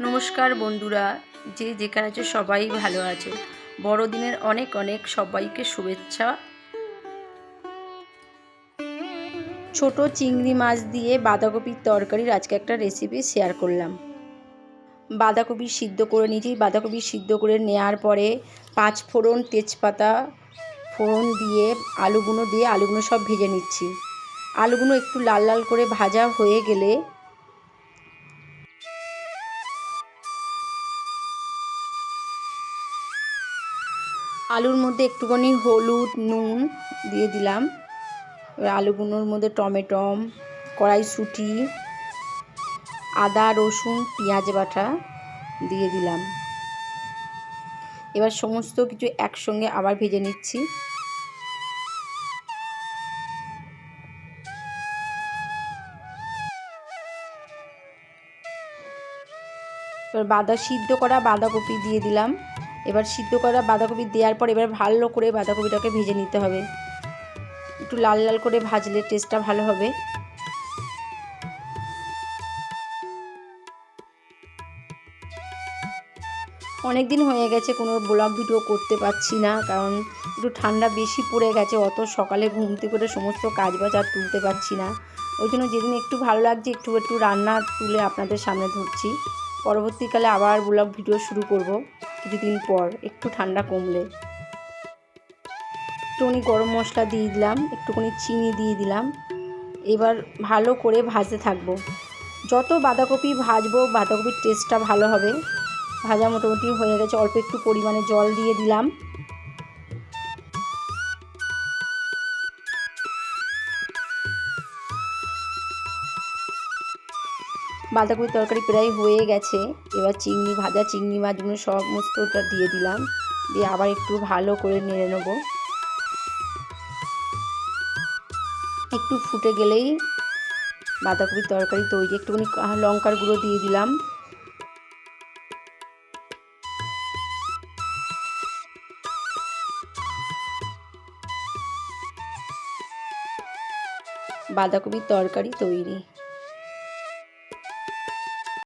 নমস্কার বন্ধুরা, যে যেখানে আছো সবাই ভালো আছো। বড়দিনের অনেক অনেক সবাইকে শুভেচ্ছা। ছোট চিংড়ি মাছ দিয়ে বাঁধাকপির তরকারির আজকে একটা রেসিপি শেয়ার করলাম। বাঁধাকপি সিদ্ধ করে নিয়েছি। বাঁধাকপি সিদ্ধ করে নেওয়ার পরে 5 ফোড়ন, তেজপাতা ফোড়ন দিয়ে আলুগুলো সব ভেজে নিচ্ছি। আলুগুলো একটু লাল লাল করে ভাজা হয়ে গেলে আলুর মধ্যে একটুখানি হলুদ নুন দিয়ে দিলাম। এবার আলুগুলোর মধ্যে টমেটো, কড়াইশুঁটি, আদা রসুন পেঁয়াজ বাটা দিয়ে দিলাম। এবার সমস্ত কিছু একসঙ্গে আবার ভেজে নিচ্ছি। এবার সিদ্ধ করা বাঁধাকপি দিয়ে দিলাম। এবার সিদ্ধ করা বাঁধাকপি দেওয়ার পর এবার ভালো করে বাঁধাকপিটাকে ভেজে নিতে হবে। একটু লাল লাল করে ভাজলে টেস্টটা ভালো হবে। অনেক দিন হয়ে গেছে কোনো ব্লগ ভিডিও করতে পারছি না, কারণ একটু ঠান্ডা বেশি পড়ে গেছে। অত সকালে ঘুম থেকে করে সমস্ত কাজ বাজ আর তুলতে পারছি না। ওই জন্য যেদিন একটু ভালো লাগছে একটু রান্না তুলে আপনাদের সামনে ধরছি। পরবর্তীকালে আবার ব্লগ ভিডিও শুরু করব কিছুদিন পর, একটু ঠান্ডা কমলে। একটুখানি গরম মশলা দিয়ে দিলাম, একটুখানি চিনি দিয়ে দিলাম। এবার ভালো করে ভাজতে থাকবো। যত বাঁধাকপি ভাজবো বাঁধাকপির টেস্টটা ভালো হবে। ভাজা মোটামুটি হয়ে গেছে। অল্প একটু পরিমাণে জল দিয়ে দিলাম। বাঁধাকপির তরকারি প্রায় হয়ে গেছে। এবার ভাজা চিংড়ি মাছগুলো সমস্তটা দিয়ে দিলাম। দিয়ে আবার একটু ভালো করে নেড়ে নেব। একটু ফুটে গেলেই বাঁধাকপির তরকারি তৈরি। একটুখানি লঙ্কার গুঁড়ো দিয়ে দিলাম। বাঁধাকপির তরকারি তৈরি।